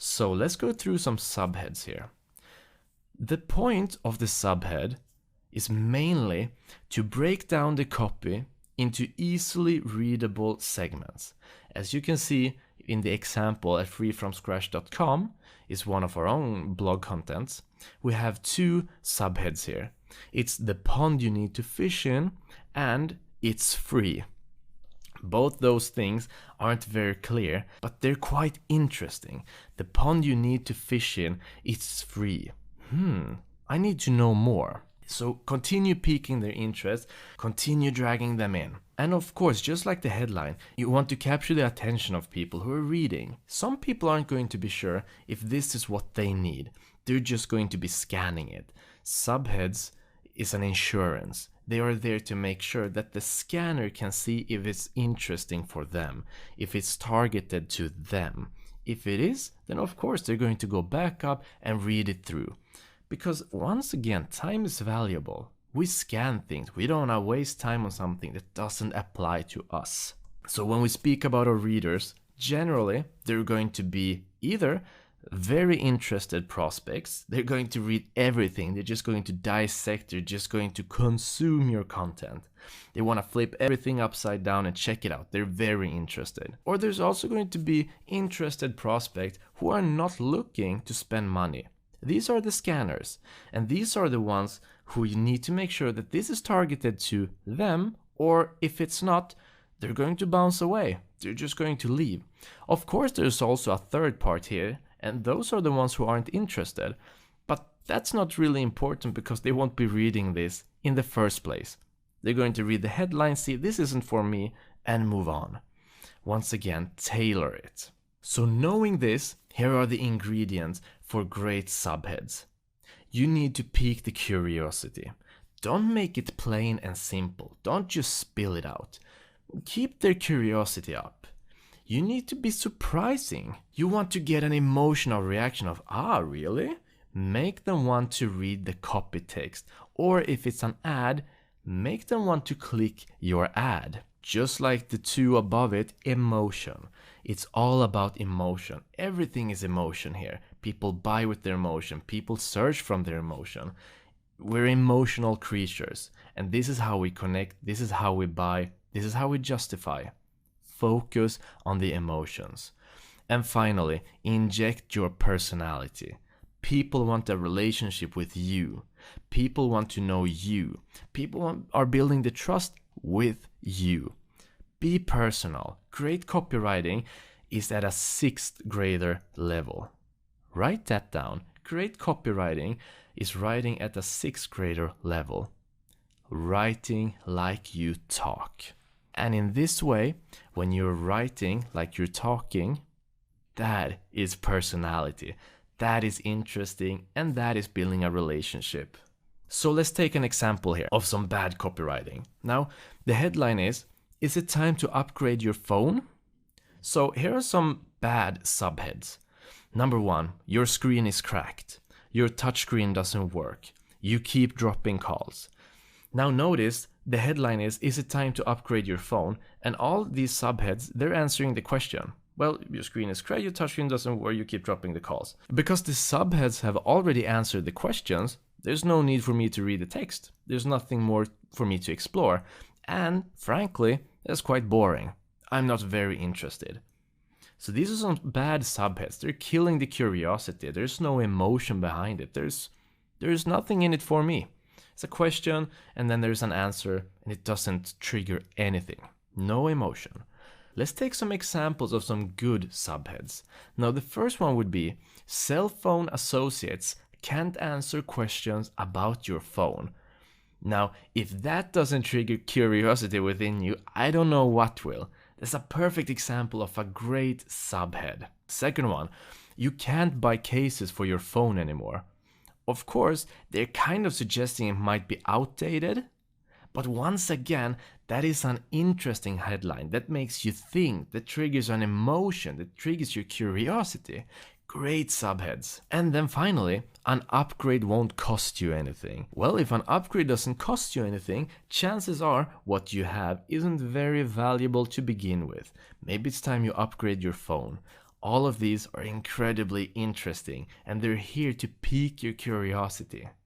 So let's go through some subheads here. The point of the subhead is mainly to break down the copy into easily readable segments. As you can see in the example at freefromscratch.com is one of our own blog contents. We have two subheads here. It's the pond you need to fish in and it's free. Both those things aren't very clear, but they're quite interesting. The pond you need to fish in, it's free. I need to know more. So continue piquing their interest, continue dragging them in. And of course, just like the headline, you want to capture the attention of people who are reading. Some people aren't going to be sure if this is what they need. They're just going to be scanning it. Subheads is an insurance. They are there to make sure that the scanner can see if it's interesting for them, if it's targeted to them. If it is, then of course they're going to go back up and read it through. Because once again, time is valuable. We scan things. We don't want to waste time on something that doesn't apply to us. So when we speak about our readers, generally they're going to be either very interested prospects, they're going to read everything, they're just going to dissect, they're just going to consume your content. They want to flip everything upside down and check it out. They're very interested. Or there's also going to be interested prospects who are not looking to spend money. These are the scanners, and these are the ones who you need to make sure that this is targeted to them, or if it's not, they're going to bounce away. They're just going to leave. Of course, there's also a third part here, and those are the ones who aren't interested. But that's not really important because they won't be reading this in the first place. They're going to read the headline, see this isn't for me, and move on. Once again, tailor it. So knowing this, here are the ingredients for great subheads. You need to pique the curiosity. Don't make it plain and simple. Don't just spill it out. Keep their curiosity up. You need to be surprising. You want to get an emotional reaction of, really? Make them want to read the copy text. Or if it's an ad, make them want to click your ad. Just like the two above it, emotion. It's all about emotion. Everything is emotion here. People buy with their emotion. People search from their emotion. We're emotional creatures. And this is how we connect. This is how we buy. This is how we justify. Focus on the emotions. And finally, inject your personality. People want a relationship with you. People want to know you. People are building the trust with you. Be personal. Great copywriting is at a 6th grader level. Write that down. Great copywriting is writing at a 6th grader level. Writing like you talk. And in this way, when you're writing like you're talking, that is personality. That is interesting, and that is building a relationship. So let's take an example here of some bad copywriting. Now, the headline is it time to upgrade your phone? So here are some bad subheads. Number 1, your screen is cracked. Your touchscreen doesn't work. You keep dropping calls. Now notice the headline is it time to upgrade your phone? And all these subheads, they're answering the question. Well, your screen is cracked, your touchscreen doesn't work, you keep dropping the calls. Because the subheads have already answered the questions, there's no need for me to read the text. There's nothing more for me to explore. And frankly, that's quite boring. I'm not very interested. So these are some bad subheads. They're killing the curiosity. There's no emotion behind it. There's nothing in it for me. It's a question and then there's an answer and it doesn't trigger anything. No emotion. Let's take some examples of some good subheads. Now the first one would be cell phone associates can't answer questions about your phone. Now, if that doesn't trigger curiosity within you, I don't know what will. That's a perfect example of a great subhead. Second one, you can't buy cases for your phone anymore. Of course, they're kind of suggesting it might be outdated, but once again, that is an interesting headline that makes you think, that triggers an emotion, that triggers your curiosity. Great subheads. And then finally, an upgrade won't cost you anything. Well, if an upgrade doesn't cost you anything, chances are what you have isn't very valuable to begin with. Maybe it's time you upgrade your phone. All of these are incredibly interesting, and they're here to pique your curiosity.